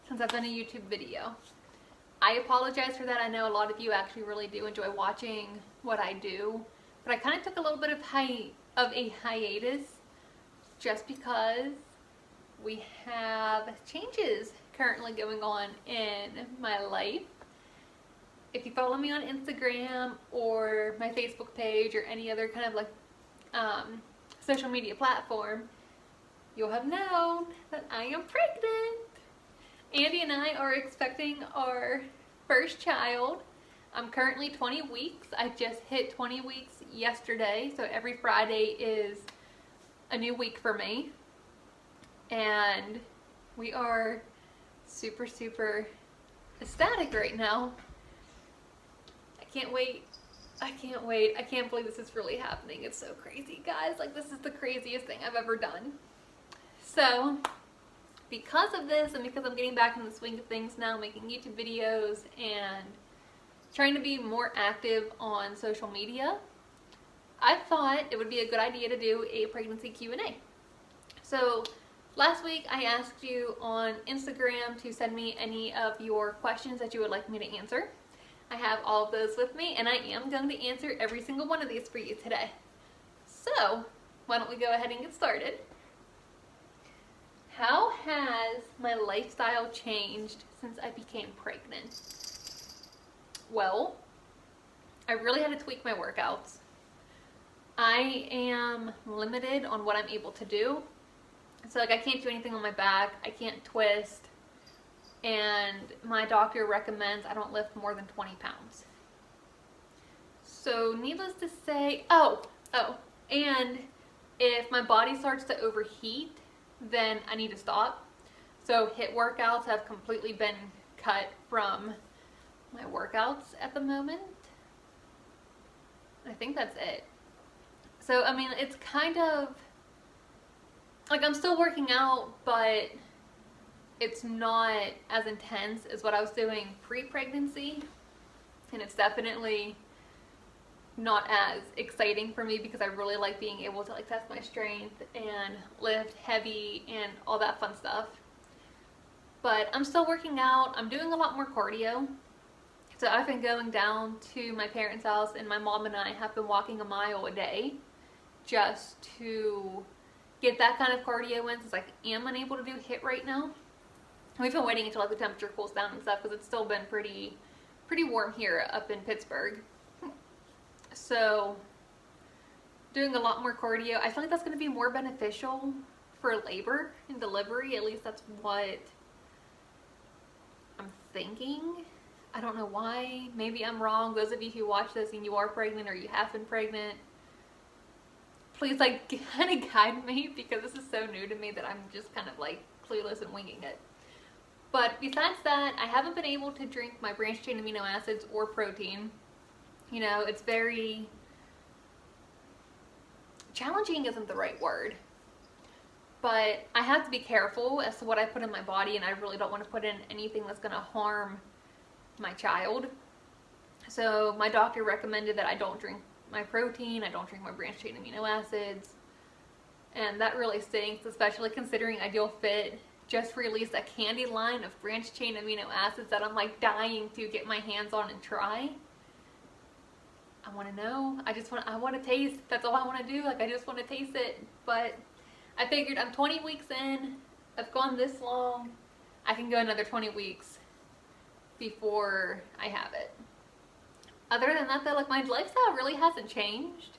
since I've done a YouTube video. I apologize for that. I know a lot of you actually really do enjoy watching what I do, but I kind of took a little bit of a hiatus just because we have changes currently going on in my life. If you follow me on Instagram or my Facebook page or any other kind of like social media platform, you'll have known that I am pregnant. Andy and I are expecting our first child. I'm currently 20 weeks. I just hit 20 weeks yesterday, so every Friday is a new week for me. And we are super, super ecstatic right now. I can't wait. I can't wait. I can't believe this is really happening. It's so crazy, guys. Like, this is the craziest thing I've ever done. So, because of this and because I'm getting back in the swing of things now, making YouTube videos and trying to be more active on social media, I thought it would be a good idea to do a pregnancy Q&A. So, last week I asked you on Instagram to send me any of your questions that you would like me to answer. I have all of those with me, and I am going to answer every single one of these for you today. So, why don't we go ahead and get started? How has my lifestyle changed since I became pregnant? Well, I really had to tweak my workouts. I am limited on what I'm able to do. So like I can't do anything on my back, I can't twist, and my doctor recommends I don't lift more than 20 pounds. So needless to say, and if my body starts to overheat, then I need to stop. So HIIT workouts have completely been cut from my workouts at the moment. I think that's it. So I mean, it's kind of like I'm still working out, but it's not as intense as what I was doing pre-pregnancy, and it's definitely not as exciting for me because I really like being able to like test my strength and lift heavy and all that fun stuff. But I'm still working out. I'm doing a lot more cardio. So I've been going down to my parents' house, and my mom and I have been walking a mile a day just to get that kind of cardio in, since I am unable to do HIIT right now. We've been waiting until like the temperature cools down and stuff because it's still been pretty warm here up in Pittsburgh. So doing a lot more cardio. I feel like that's going to be more beneficial for labor and delivery. At least that's what I'm thinking. I don't know why. Maybe I'm wrong. Those of you who watch this and you are pregnant or you have been pregnant, please like kind of guide me, because this is so new to me that I'm just kind of like clueless and winging it. But besides that, I haven't been able to drink my branched chain amino acids or protein. You know, it's very challenging isn't the right word, but I have to be careful as to what I put in my body, and I really don't want to put in anything that's going to harm my child. So my doctor recommended that I don't drink my protein, I don't drink my branched chain amino acids, and that really stinks, especially considering Ideal Fit just released a candy line of branched chain amino acids that I'm like dying to get my hands on and try. I want to know. I want to taste. That's all I want to do. Like, I just want to taste it. But I figured I'm 20 weeks in. I've gone this long. I can go another 20 weeks before I have it. Other than that though, like my lifestyle really hasn't changed.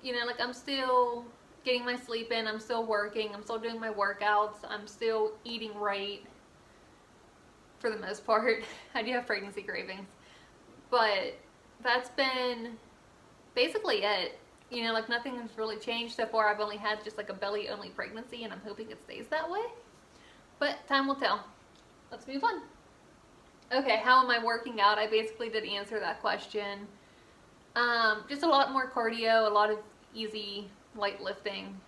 You know, like I'm still getting my sleep in, I'm still working, I'm still doing my workouts, I'm still eating right for the most part. I do have pregnancy cravings, but that's been basically it. You know, like nothing has really changed so far. I've only had just like a belly only pregnancy, and I'm hoping it stays that way, but time will tell. Let's move on. Okay, how am I working out? I basically did answer that question. Just a lot more cardio, a lot of easy light lifting,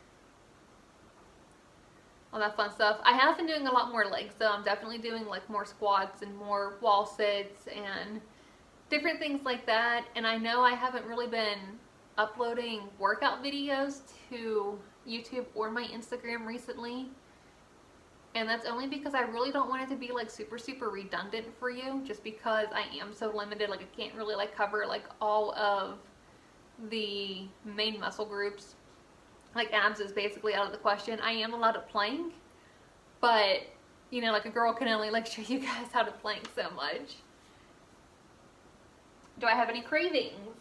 all that fun stuff. I have been doing a lot more legs though. I'm definitely doing like more squats and more wall sits and different things like that. And I know I haven't really been uploading workout videos to YouTube or my Instagram recently. And that's only because I really don't want it to be like super redundant for you, just because I am so limited. Like I can't really like cover like all of the main muscle groups. Like abs is basically out of the question. I am allowed to plank, but you know, like a girl can only like show you guys how to plank so much. Do I have any cravings?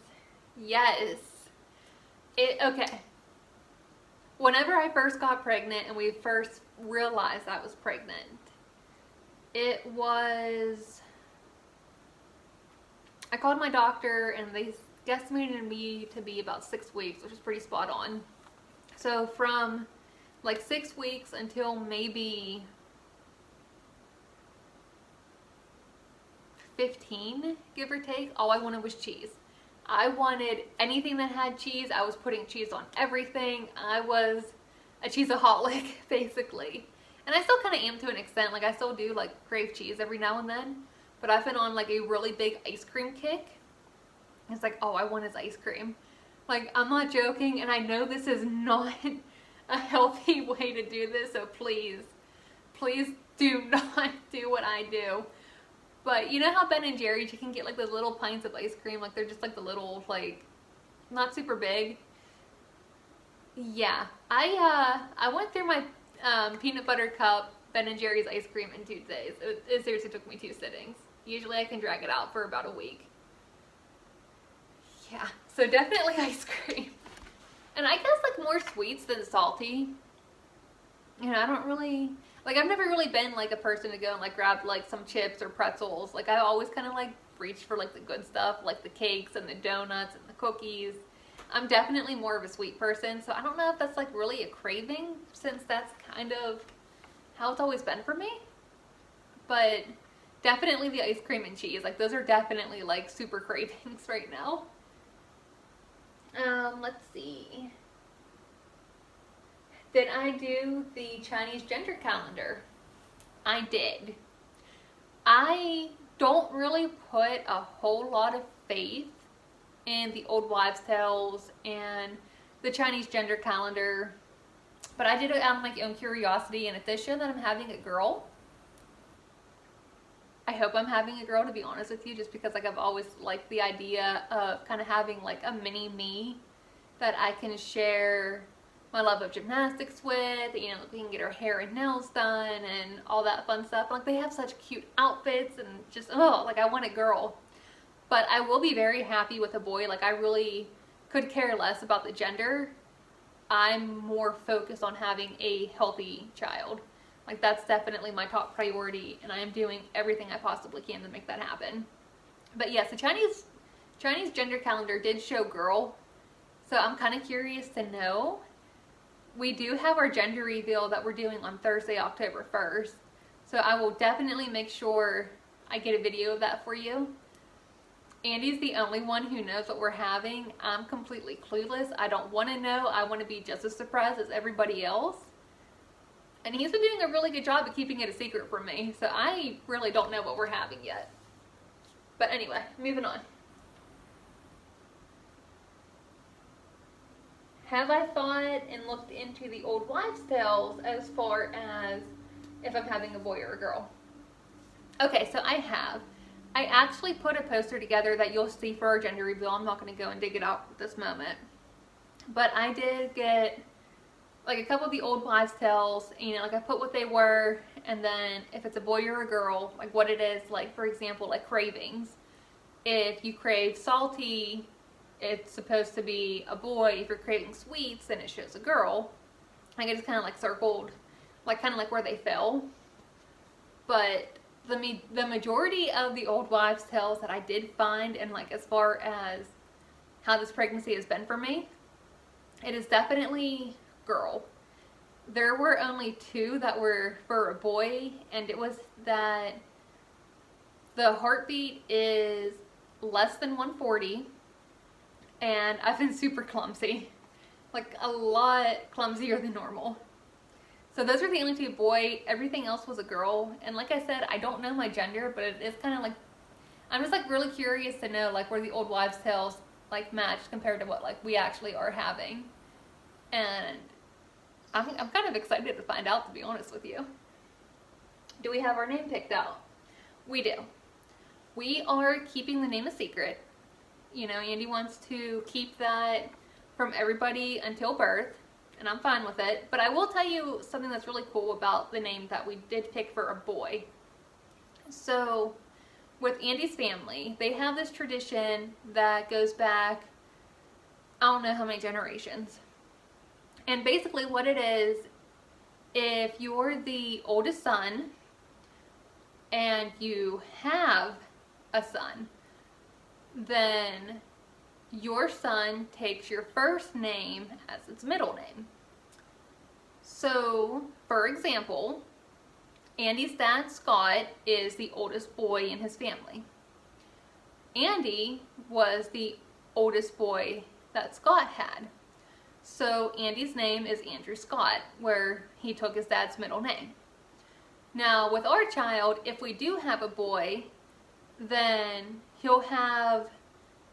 Yes. Okay. Whenever I first got pregnant and we first realized I was pregnant, it was, I called my doctor and they guesstimated me to be about 6 weeks, which is pretty spot on. So from like 6 weeks until maybe 15, give or take, all I wanted was cheese. I wanted anything that had cheese. I was putting cheese on everything. I was a cheeseaholic, basically. And I still kind of am to an extent. Like, I still do, like, crave cheese every now and then. But I've been on, like, a really big ice cream kick. It's like, all I want is ice cream. Like, I'm not joking, and I know this is not a healthy way to do this, so please, please do not do what I do. But you know how Ben and Jerry's, you can get like those little pints of ice cream, like they're just like the little, like, not super big. Yeah, I went through my peanut butter cup Ben and Jerry's ice cream in 2 days. It seriously took me 2 sittings. Usually I can drag it out for about a week. Yeah, so definitely ice cream. And I guess like more sweets than salty. You know, I don't really, like, I've never really been like a person to go and like grab like some chips or pretzels. Like I always kind of like reach for like the good stuff, like the cakes and the donuts and the cookies. I'm definitely more of a sweet person, so I don't know if that's like really a craving, since that's kind of how it's always been for me. But definitely the ice cream and cheese, like those are definitely like super cravings right now. Let's see. Did I do the Chinese gender calendar? I did. I don't really put a whole lot of faith in the old wives' tales and the Chinese gender calendar, but I did it out of my own curiosity, and it does show that I'm having a girl. I hope I'm having a girl, to be honest with you, just because like I've always liked the idea of kind of having like a mini me that I can share my love of gymnastics with. You know, we can get her hair and nails done and all that fun stuff. Like they have such cute outfits and just, oh, like I want a girl. But I will be very happy with a boy. Like I really could care less about the gender. I'm more focused on having a healthy child. Like that's definitely my top priority, and I am doing everything I possibly can to make that happen. But yes, the Chinese gender calendar did show girl, so I'm kind of curious to know. We do have our gender reveal that we're doing on Thursday, October 1st, so I will definitely make sure I get a video of that for you. Andy's the only one who knows what we're having. I'm completely clueless. I don't want to know. I want to be just as surprised as everybody else. And he's been doing a really good job of keeping it a secret from me, so I really don't know what we're having yet. But anyway, moving on. Have I thought and looked into the old wives' tales as far as if I'm having a boy or a girl? Okay, so I have. I actually put a poster together that you'll see for our gender reveal. I'm not going to go and dig it out at this moment. But I did get like a couple of the old wives' tales, you know, like I put what they were, and then if it's a boy or a girl, like what it is, like for example, like cravings. If you crave salty, it's supposed to be a boy. If you're craving sweets, then it shows a girl. Like I just kind of like circled, like kind of like where they fell. But the majority of the old wives' tales that I did find, and like as far as how this pregnancy has been for me, it is definitely girl. There were only 2 that were for a boy, and it was that the heartbeat is less than 140, and I've been super clumsy, like a lot clumsier than normal. So those were the only 2 boy. Everything else was a girl, and like I said, I don't know my gender, but it is kind of like, I'm just like really curious to know like where the old wives' tales like match compared to what like we actually are having. And I'm kind of excited to find out, to be honest with you. Do we have our name picked out? We do. We are keeping the name a secret. You know, Andy wants to keep that from everybody until birth, and I'm fine with it. But I will tell you something that's really cool about the name that we did pick for a boy. So with Andy's family, they have this tradition that goes back, I don't know how many generations. And basically what it is, if you're the oldest son and you have a son, then your son takes your first name as its middle name. So, for example, Andy's dad, Scott, is the oldest boy in his family. Andy was the oldest boy that Scott had. So Andy's name is Andrew Scott, where he took his dad's middle name. Now, with our child, if we do have a boy, then he'll have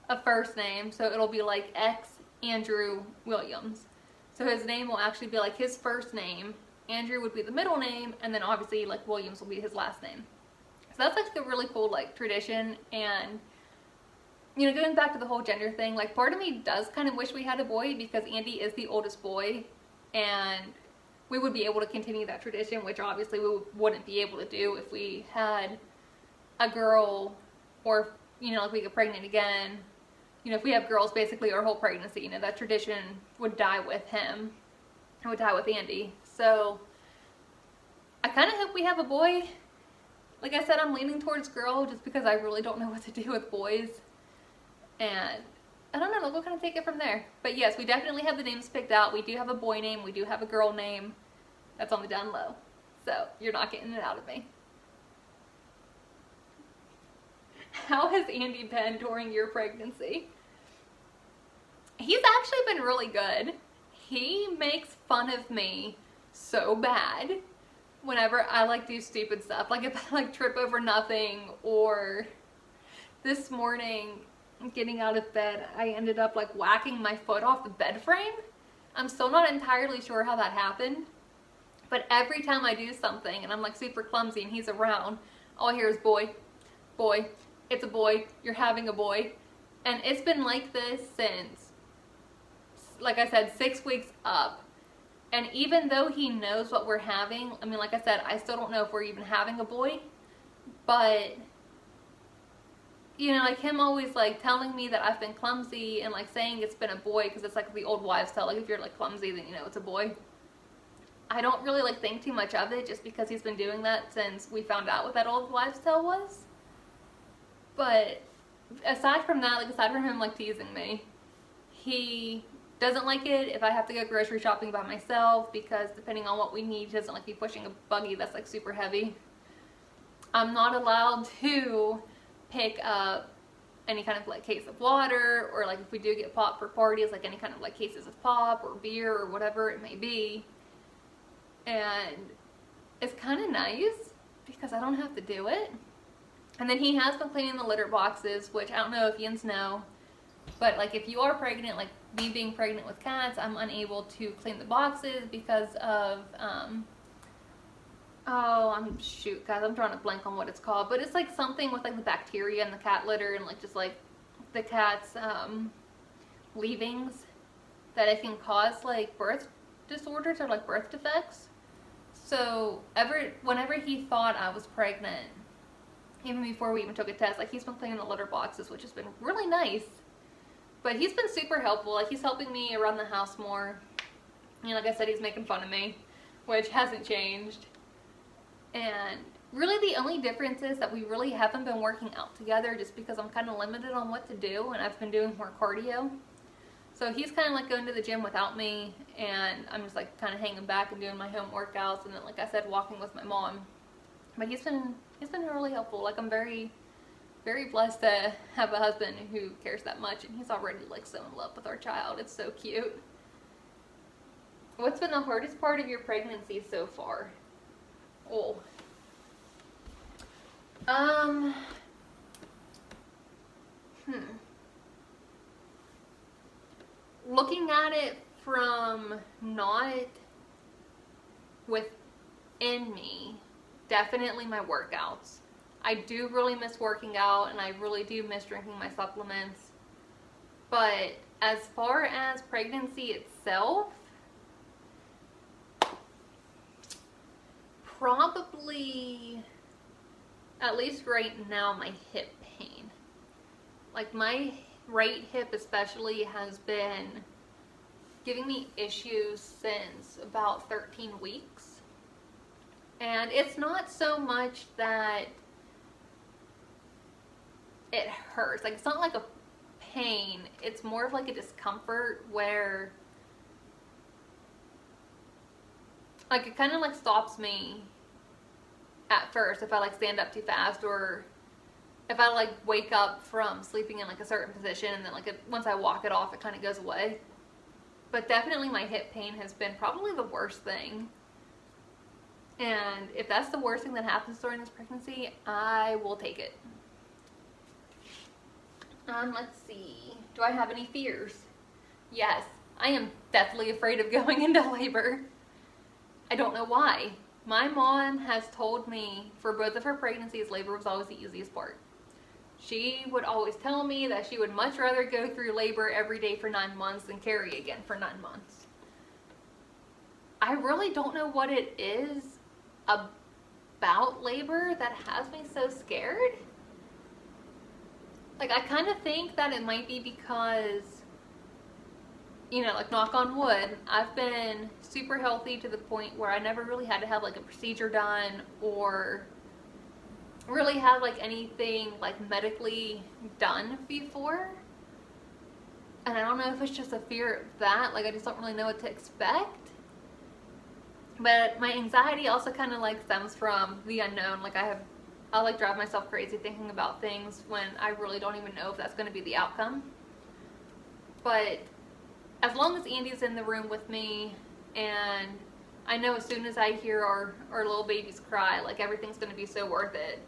a first name, so it'll be like X Andrew Williams. So his name will actually be like his first name, Andrew would be the middle name, and then obviously like Williams will be his last name. So that's like a really cool like tradition. And you know, going back to the whole gender thing, like part of me does kind of wish we had a boy because Andy is the oldest boy, and we would be able to continue that tradition, which obviously we wouldn't be able to do if we had a girl, or you know, like we get pregnant again. You know, if we have girls basically our whole pregnancy, you know, that tradition would die with him. It would die with Andy. So I kind of hope we have a boy. Like I said, I'm leaning towards girl just because I really don't know what to do with boys. And I don't know, we'll kind of take it from there. But yes, we definitely have the names picked out. We do have a boy name. We do have a girl name. That's on the down low. So you're not getting it out of me. How has Andy been during your pregnancy? He's actually been really good. He makes fun of me so bad whenever I like do stupid stuff. Like if I like trip over nothing, or this morning getting out of bed, I ended up like whacking my foot off the bed frame. I'm still not entirely sure how that happened, but every time I do something and I'm like super clumsy and he's around, all I hear is boy, boy, it's a boy, you're having a boy. And it's been like this since, like I said, 6 weeks up. And even though he knows what we're having, I mean, like I said, I still don't know if we're even having a boy, but you know, like him always like telling me that I've been clumsy and like saying it's been a boy, because it's like the old wives tale, like if you're like clumsy then you know it's a boy. I don't really like think too much of it just because he's been doing that since we found out what that old wives tale was. But aside from that, like aside from him like teasing me, he doesn't like it if I have to go grocery shopping by myself, because depending on what we need, he doesn't like me pushing a buggy that's like super heavy. I'm not allowed to pick up any kind of like case of water, or like if we do get pop for parties, like any kind of like cases of pop or beer or whatever it may be. And it's kind of nice because I don't have to do it. And then he has been cleaning the litter boxes, which I don't know if yins know, but like if you are pregnant, like me being pregnant with cats, I'm unable to clean the boxes because of shoot guys, I'm drawing a blank on what it's called, but it's like something with like the bacteria in the cat litter and like just like the cat's leavings, that it can cause like birth disorders or like birth defects. So whenever he thought I was pregnant, even before we even took a test, like he's been cleaning the litter boxes, which has been really nice. But he's been super helpful. Like he's helping me around the house more. You know, like I said, he's making fun of me, which hasn't changed. And really the only difference is that we really haven't been working out together, just because I'm kind of limited on what to do and I've been doing more cardio. So he's kind of like going to the gym without me, and I'm just like kind of hanging back and doing my home workouts, and then like I said, walking with my mom. But he's been really helpful. Like I'm very, very blessed to have a husband who cares that much, and he's already like so in love with our child. It's so cute. What's been the hardest part of your pregnancy so far? Oh. Looking at it from not within me, definitely my workouts. I do really miss working out, and I really do miss drinking my supplements. But as far as pregnancy itself, probably, at least right now, my hip pain. Like my right hip especially has been giving me issues since about 13 weeks. And it's not so much that it hurts. Like, it's not like a pain. It's more of like a discomfort where, like, it kind of like stops me at first if I like stand up too fast, or if I like wake up from sleeping in like a certain position, and then like once I walk it off, it kind of goes away. But definitely my hip pain has been probably the worst thing. And if that's the worst thing that happens during this pregnancy, I will take it. Let's see. Do I have any fears? Yes, I am deathly afraid of going into labor. I don't know why. My mom has told me for both of her pregnancies, labor was always the easiest part. She would always tell me that she would much rather go through labor every day for 9 months than carry again for 9 months. I really don't know what it is about labor that has me so scared. Like, I kind of think that it might be because, you know, like, knock on wood, I've been super healthy to the point where I never really had to have like a procedure done, or really have like anything like medically done before. And I don't know if it's just a fear of that, like I just don't really know what to expect. But my anxiety also kind of like stems from the unknown. Like I'll like drive myself crazy thinking about things when I really don't even know if that's going to be the outcome. But as long as Andy's in the room with me, and I know as soon as I hear our little babies cry, like everything's going to be so worth it.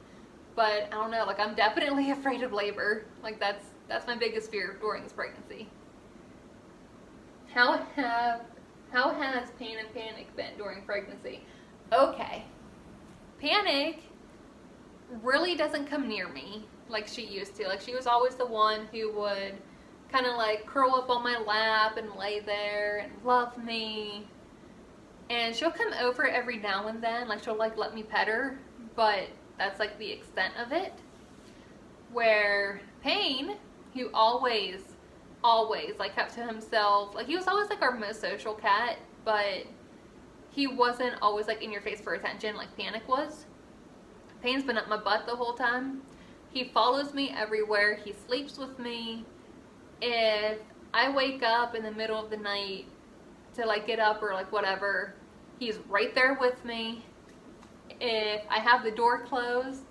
But I don't know, like I'm definitely afraid of labor. Like that's my biggest fear during this pregnancy. How has pain and panic been during pregnancy? Okay. Panic really doesn't come near me like she used to. Like, she was always the one who would kind of like curl up on my lap and lay there and love me. And she'll come over every now and then, like she'll like let me pet her, but that's like the extent of it. Where Payne, who always like kept to himself, like he was always like our most social cat, but he wasn't always like in your face for attention like Panic was. Payne's been up my butt the whole time. He follows me everywhere. He sleeps with me. If I wake up in the middle of the night to like get up or like whatever, he's right there with me. If I have the door closed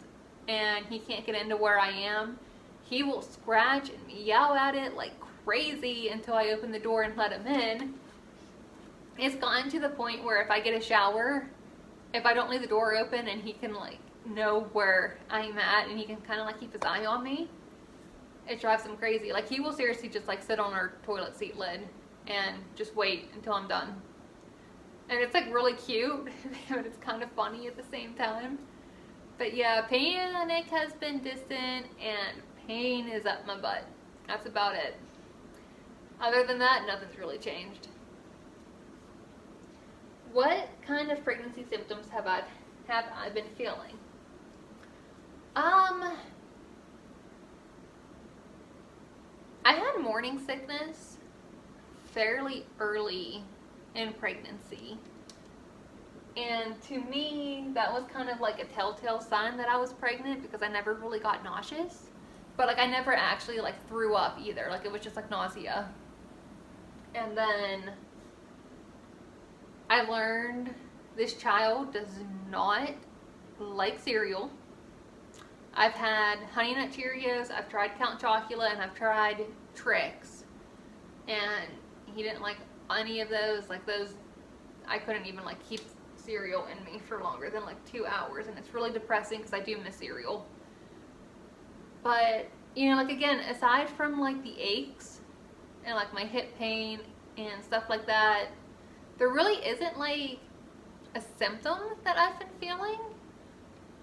and he can't get into where I am, he will scratch and meow at it like crazy until I open the door and let him in. It's gotten to the point where if I get a shower, if I don't leave the door open and he can like know where I'm at and he can kind of like keep his eye on me, it drives him crazy. Like, he will seriously just like sit on our toilet seat lid and just wait until I'm done. And it's like really cute, but it's kind of funny at the same time. But yeah, Panic has been distant and Pain is up my butt. That's about it. Other than that, nothing's really changed. What kind of pregnancy symptoms have I been feeling? I had morning sickness fairly early in pregnancy. And to me, that was kind of like a telltale sign that I was pregnant, because I never really got nauseous. But like I never actually like threw up either. Like it was just like nausea. And then I learned this child does not like cereal. I've had Honey Nut Cheerios, I've tried Count Chocula, and I've tried Trix. And he didn't like any of those. Like those, I couldn't even like keep cereal in me for longer than like 2 hours. And it's really depressing because I do miss cereal. But, you know, like again, aside from like the aches and like my hip pain and stuff like that, there really isn't like a symptom that I've been feeling.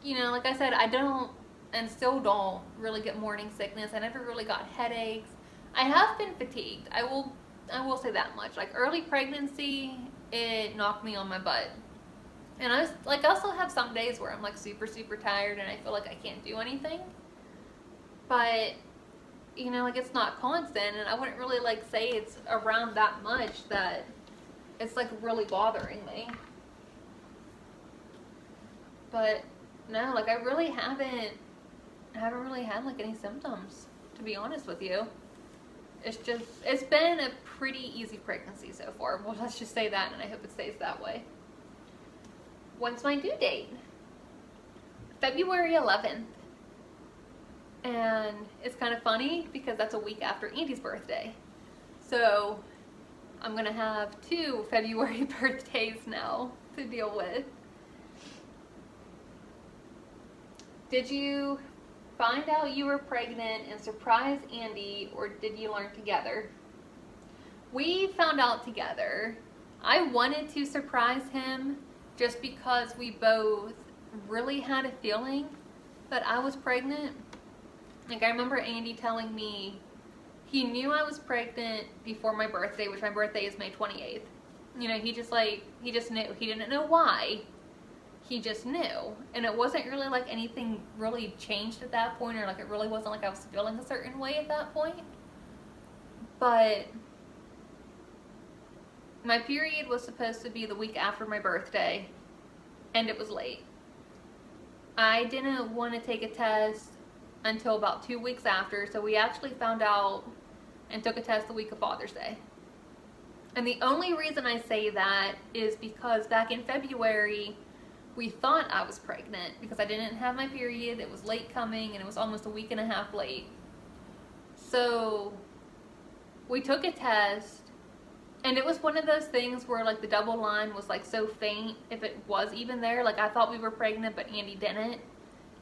you know, like I said, I don't and still don't really get morning sickness. I never really got headaches. I have been fatigued. I will say that much. Like early pregnancy, it knocked me on my butt. And I was like, I also have some days where I'm like super, super tired and I feel like I can't do anything. But, you know, like it's not constant, and I wouldn't really like say it's around that much that it's like really bothering me. But no, like I haven't really had like any symptoms, to be honest with you. It's been a pretty easy pregnancy so far. Well, let's just say that, and I hope it stays that way. When's my due date? February 11th. And it's kind of funny because that's a week after Andy's birthday. So I'm going to have 2 February birthdays now to deal with. Did you find out you were pregnant and surprise Andy, or did you learn together? We found out together. I wanted to surprise him just because we both really had a feeling that I was pregnant. Like I remember Andy telling me he knew I was pregnant before my birthday, which my birthday is May 28th. You know, he just knew. He didn't know why. He just knew. And it wasn't really like anything really changed at that point, or like it really wasn't like I was feeling a certain way at that point. But my period was supposed to be the week after my birthday, and it was late. I didn't want to take a test until about 2 weeks after, so we actually found out and took a test the week of Father's Day. And the only reason I say that is because back in February, we thought I was pregnant because I didn't have my period. It was late coming, and it was almost a week and a half late. So we took a test, and it was one of those things where like the double line was like so faint, if it was even there. Like I thought we were pregnant, but Andy didn't.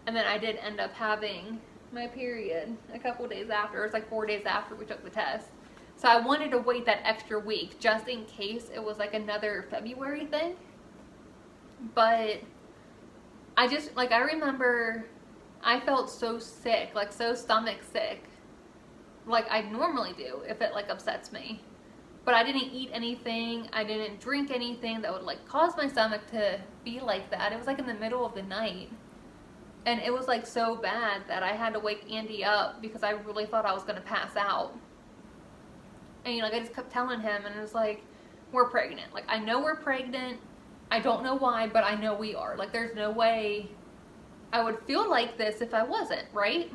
And then I did end up having my period a couple days after. It was like 4 days after we took the test. So I wanted to wait that extra week just in case it was like another February thing. But I remember I felt so sick, like so stomach sick, like I normally do if it like upsets me. But I didn't eat anything, I didn't drink anything that would like cause my stomach to be like that. It was like in the middle of the night. And it was like so bad that I had to wake Andy up because I really thought I was going to pass out. And you know, like I just kept telling him, and it was like, we're pregnant. Like I know we're pregnant. I don't know why, but I know we are. Like there's no way I would feel like this if I wasn't, right?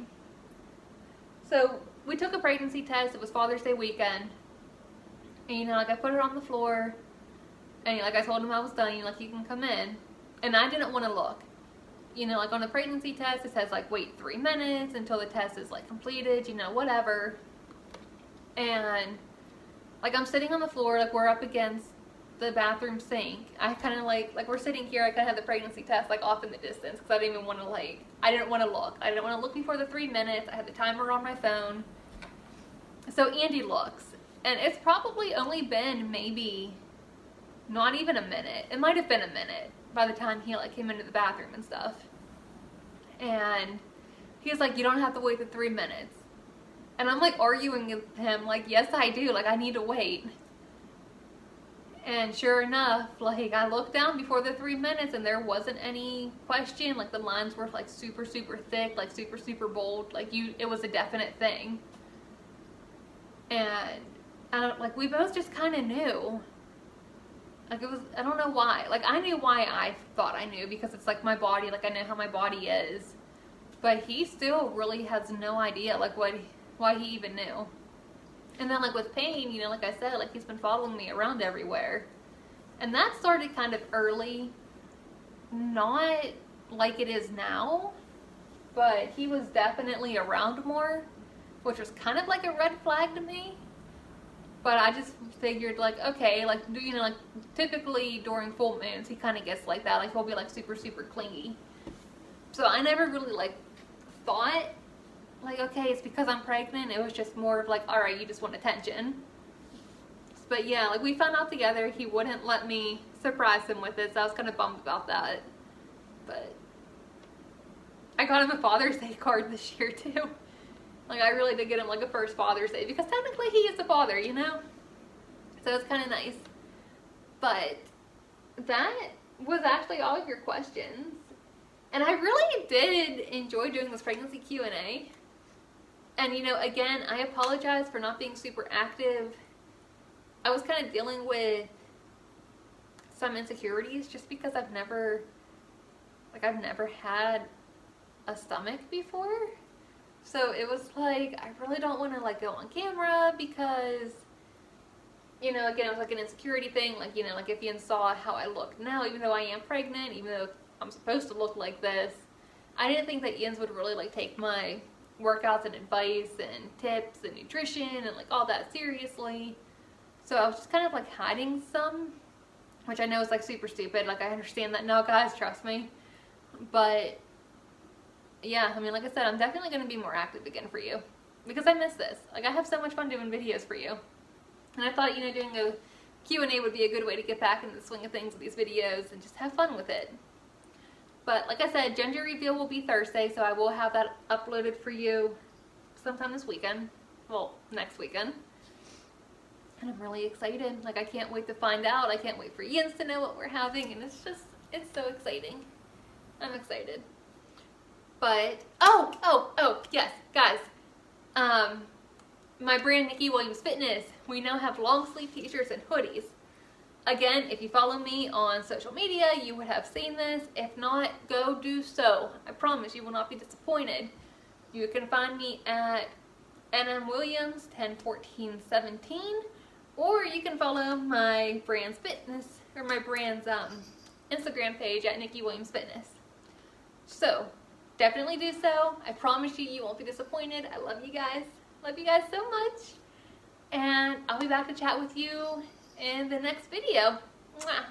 So we took a pregnancy test. It was Father's Day weekend. And you know, like I put it on the floor, and like I told him I was done. You know, like you can come in. And I didn't want to look. You know, like on the pregnancy test, it says like wait 3 minutes until the test is like completed, you know, whatever. And like I'm sitting on the floor, like we're up against the bathroom sink. I kind of like we're sitting here, I kind of had the pregnancy test like off in the distance because I didn't even want to I didn't want to look. I didn't want to look before the 3 minutes. I had the timer on my phone. So Andy looks, and it's probably only been maybe not even a minute. It might have been a minute by the time he like came into the bathroom and stuff. And he's like, you don't have to wait the 3 minutes. And I'm like arguing with him like, yes I do, like I need to wait. And sure enough, like I looked down before the 3 minutes and there wasn't any question. Like the lines were like super, super thick, like super, super bold. Like it was a definite thing. And like we both just kind of knew. Like it was, I don't know why. Like I knew why I thought I knew because it's like my body, like I know how my body is. But he still really has no idea like why he even knew. And then like with pain, you know, like I said, like he's been following me around everywhere. And that started kind of early. Not like it is now, but he was definitely around more, which was kind of like a red flag to me. But I just figured like, okay, like, you know, like typically during full moons, he kind of gets like that. Like he'll be like super, super clingy. So I never really like thought like, okay, it's because I'm pregnant. It was just more of like, all right, you just want attention. But yeah, like we found out together. He wouldn't let me surprise him with it, so I was kind of bummed about that. But I got him a Father's Day card this year too. Like, I really did get him like a first Father's Day because technically he is a father, you know? So it's kind of nice. But that was actually all of your questions. And I really did enjoy doing this pregnancy Q&A. And, you know, again, I apologize for not being super active. I was kind of dealing with some insecurities just because I've never had a stomach before. So it was like, I really don't want to like go on camera because, you know, again, it was like an insecurity thing. Like, you know, like if Ian saw how I look now, even though I am pregnant, even though I'm supposed to look like this, I didn't think that Ian's would really like take my workouts and advice and tips and nutrition and like all that seriously. So I was just kind of like hiding some, which I know is like super stupid. Like, I understand that now, guys, trust me. But yeah, I mean, like I said, I'm definitely going to be more active again for you because I miss this. Like, I have so much fun doing videos for you. And I thought, you know, doing a Q&A would be a good way to get back into the swing of things with these videos and just have fun with it. But like I said, gender reveal will be Thursday, so I will have that uploaded for you sometime this weekend. Well, next weekend. And I'm really excited. Like, I can't wait to find out. I can't wait for Ian to know what we're having, and it's so exciting. I'm excited. But, oh, yes, guys. My brand, Nikki Williams Fitness, we now have long sleeve t-shirts and hoodies. Again, if you follow me on social media, you would have seen this. If not, go do so. I promise you will not be disappointed. You can find me at nmwilliams101417, or you can follow my brand's Instagram page at Nikki Williams Fitness. So definitely do so. I promise you, you won't be disappointed. I love you guys. Love you guys so much. And I'll be back to chat with you in the next video. Mwah.